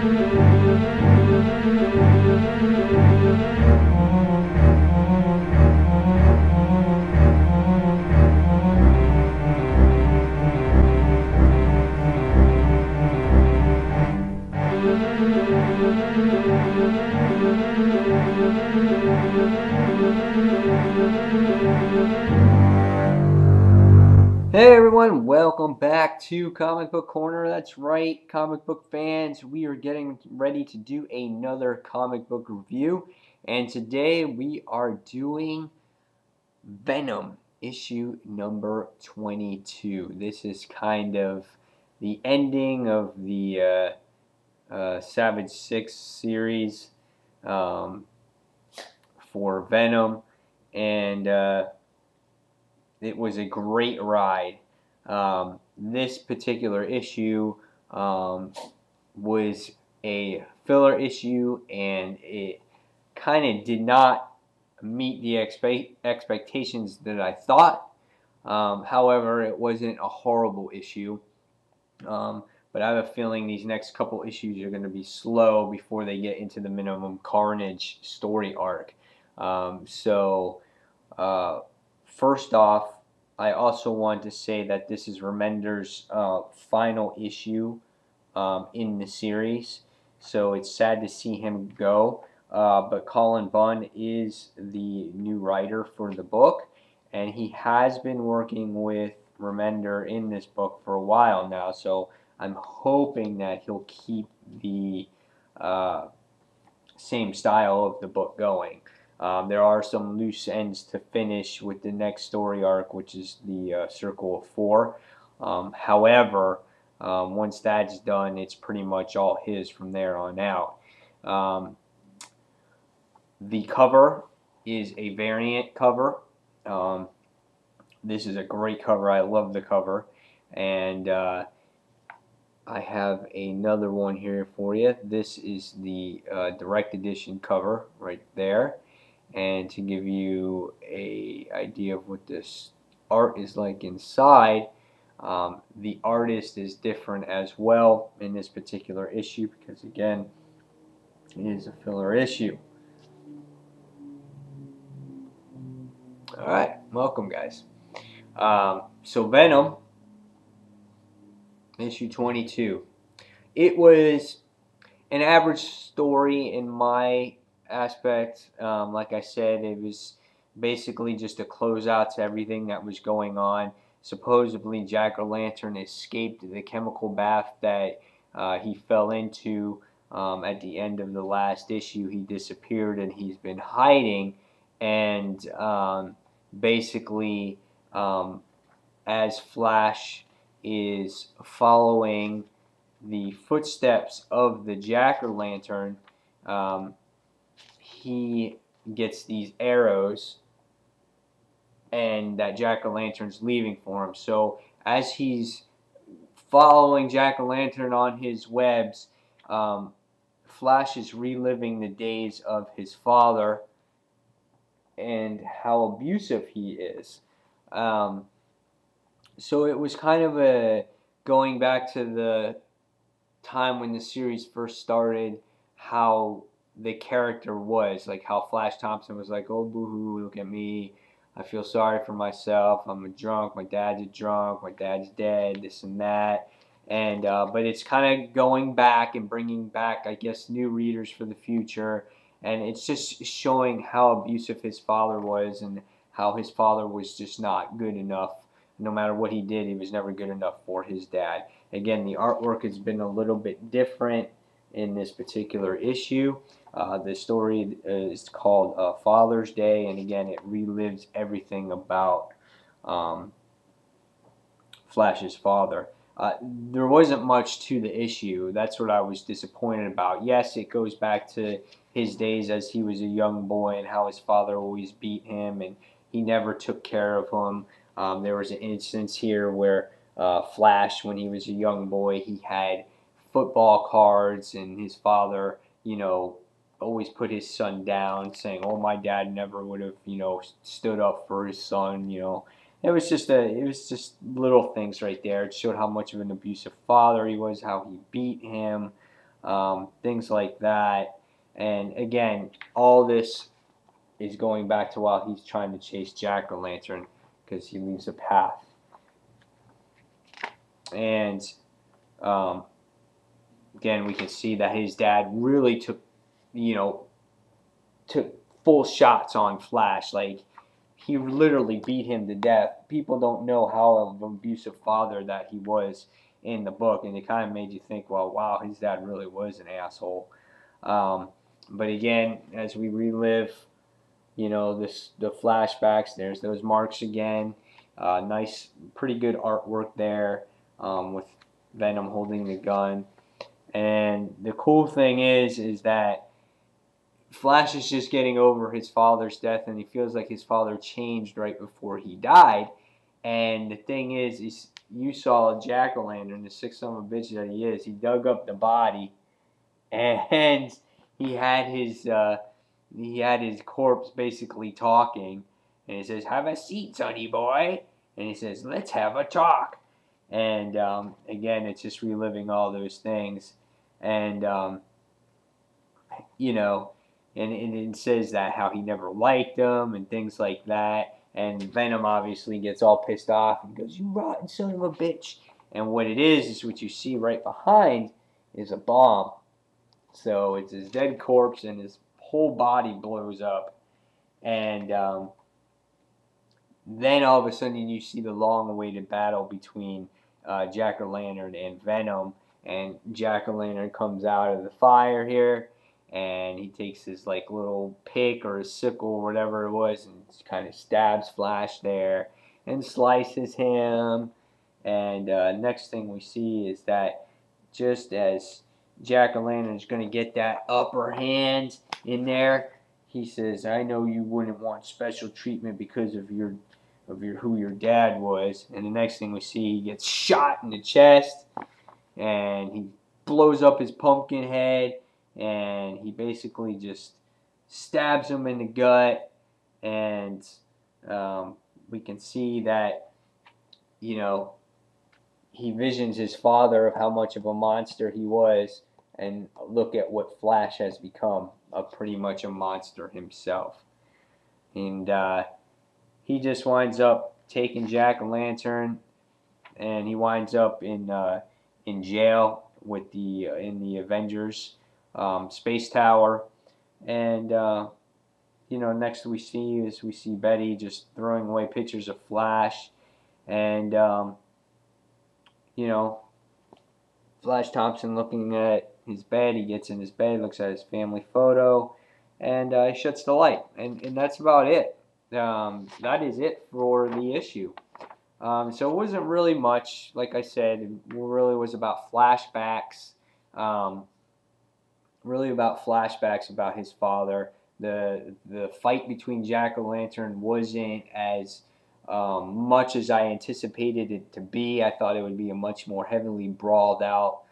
Hey everyone, welcome back to Comic Book Corner. That's right, comic book fans. We are getting ready to do another comic book review. And today we are doing Venom, issue number 22. This is kind of the ending of the Savage 6 series for Venom. And it was a great ride. This particular issue was a filler issue, and it kind of did not meet the expectations that I thought. However, it wasn't a horrible issue. But I have a feeling these next couple issues are going to be slow before they get into the Minimum Carnage story arc. First off, I also want to say that this is Remender's final issue in the series, so it's sad to see him go. But Colin Bunn is the new writer for the book, and he has been working with Remender in this book for a while now, so I'm hoping that he'll keep the same style of the book going. There are some loose ends to finish with the next story arc, which is the Circle of Four. However, once that's done, it's pretty much all his from there on out. The cover is a variant cover. This is a great cover. I love the cover. And I have another one here for you. This is the direct edition cover right there. And to give you an idea of what this art is like inside, the artist is different as well in this particular issue because, again, it is a filler issue. Alright, welcome guys. So Venom, issue 22. It was an average story in my aspect. Like I said, it was basically just a closeout to everything that was going on. Supposedly Jack-o'-lantern escaped the chemical bath that he fell into at the end of the last issue. He disappeared and he's been hiding, and basically as Flash is following the footsteps of the Jack-o'-lantern, he gets these arrows, and that Jack-o'-lantern's leaving for him. So as he's following Jack-o'-lantern on his webs, Flash is reliving the days of his father and how abusive he is. So it was kind of a going back to the time when the series first started, how the character was, like how Flash Thompson was like, oh boo-hoo, look at me, I feel sorry for myself, I'm a drunk, my dad's a drunk, my dad's dead, this and that. And but it's kind of going back and bringing back, I guess, new readers for the future, and it's just showing how abusive his father was and how his father was just not good enough. No matter what he did, he was never good enough for his dad. Again, the artwork has been a little bit different in this particular issue. The story is called Father's Day, and again, it relives everything about Flash's father. There wasn't much to the issue. That's what I was disappointed about. Yes, it goes back to his days as he was a young boy and how his father always beat him and he never took care of him. There was an instance here where Flash, when he was a young boy, he had football cards, and his father, you know, always put his son down, saying, "Oh, my dad never would have, you know, stood up for his son." You know, it was just little things right there. It showed how much of an abusive father he was, how he beat him. things like that. And again, all this is going back to while he's trying to chase Jack-o'-lantern because he leaves a path. And um, again, we can see that his dad really took, took full shots on Flash. Like, he literally beat him to death. People don't know how of an abusive father that he was in the book, and it kind of made you think, well, wow, his dad really was an asshole. But again, as we relive, the flashbacks, there's those marks again. Nice, pretty good artwork there with Venom holding the gun. And the cool thing is that Flash is just getting over his father's death, and he feels like his father changed right before he died. And the thing is you saw Jack-o'-lantern, the sick son of a bitch that he is. He dug up the body, and he had his corpse basically talking, and he says, "Have a seat, sonny boy," and he says, "Let's have a talk." And again, it's just reliving all those things, and and it says that how he never liked them and things like that. And Venom obviously gets all pissed off and goes, "You rotten son of a bitch!" And what it is what you see right behind is a bomb. So it's his dead corpse, and his whole body blows up. And then all of a sudden you see the long-awaited battle between Jack-o'-lantern and Venom. And Jack-o'-lantern comes out of the fire here, and he takes his like little pick or his sickle or whatever it was, and kind of stabs Flash there and slices him. And next thing we see is that just as Jack-o'-lantern is going to get that upper hand in there, he says, "I know you wouldn't want special treatment because of who your dad was." And the next thing we see, he gets shot in the chest, and he blows up his pumpkin head, and he basically just stabs him in the gut. And we can see that, he visions his father of how much of a monster he was, and look at what Flash has become, pretty much a monster himself. And he just winds up taking Jack-o'-lantern, and he winds up in jail with in the Avengers space tower. And next we see Betty just throwing away pictures of Flash, and Flash Thompson looking at his bed. He gets in his bed, looks at his family photo, and he shuts the light. And that's about it. That is it for the issue. So it wasn't really much, like I said. It really was about flashbacks. Really about flashbacks about his father. The fight between Jack-o'-lantern wasn't as much as I anticipated it to be. I thought it would be a much more heavily brawled out,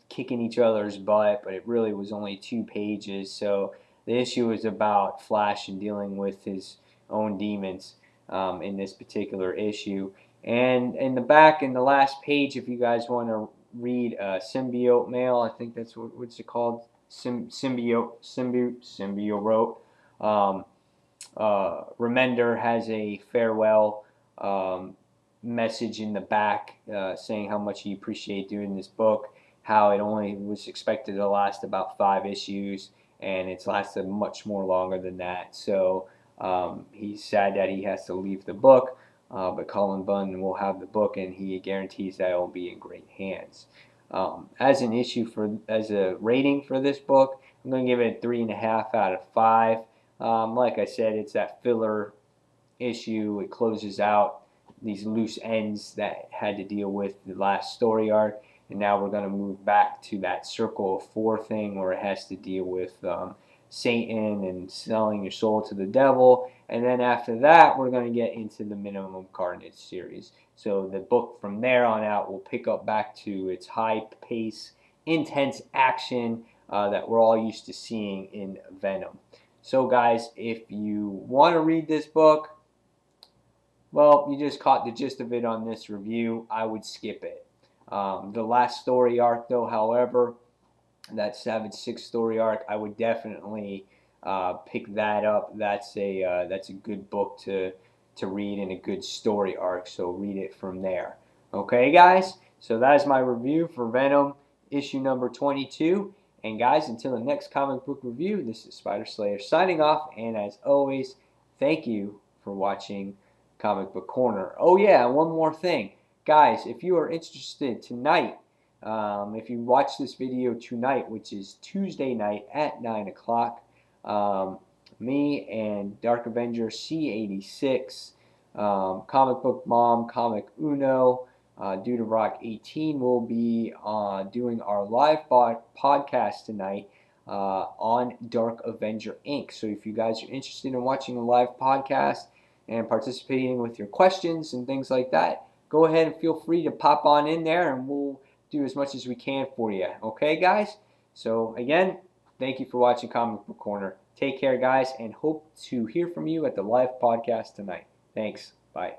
kicking each other's butt, but it really was only 2 pages. So the issue was about Flash and dealing with his own demons in this particular issue. And in the back, in the last page, if you guys want to read Symbiote Mail, I think that's what's it called? Symbiote wrote. Remender has a farewell message in the back saying how much he appreciated doing this book, how it only was expected to last about 5 issues, and it's lasted much more longer than that. So he's sad that he has to leave the book, but Colin Bunn will have the book, and he guarantees that it will be in great hands. As a rating for this book, I'm going to give it a 3.5 out of 5. Like I said, it's that filler issue. It closes out these loose ends that had to deal with the last story arc, and now we're going to move back to that Circle of 4 thing where it has to deal with Satan and selling your soul to the devil. And then after that, we're going to get into the Minimum Carnage series. So the book from there on out will pick up back to its high pace, intense action that we're all used to seeing in Venom. So guys, if you want to read this book, well, you just caught the gist of it on this review. I would skip it. The last story arc, though, however, that Savage 6 story arc, I would definitely pick that up. That's a good book to read and a good story arc. So read it from there. Okay, guys. So that is my review for Venom issue number 22. And guys, until the next comic book review, this is Spider Slayer signing off. And as always, thank you for watching Comic Book Corner. Oh yeah, one more thing, guys. If you are interested tonight, if you watch this video tonight, which is Tuesday night at 9 o'clock, me and Dark Avenger C86, Comic Book Mom, Comic Uno, Dude of Rock 18 will be doing our live podcast tonight on Dark Avenger Inc. So if you guys are interested in watching a live podcast and participating with your questions and things like that, go ahead and feel free to pop on in there and we'll do as much as we can for you. Okay, guys? So again, thank you for watching Comic Book Corner. Take care, guys, and hope to hear from you at the live podcast tonight. Thanks. Bye.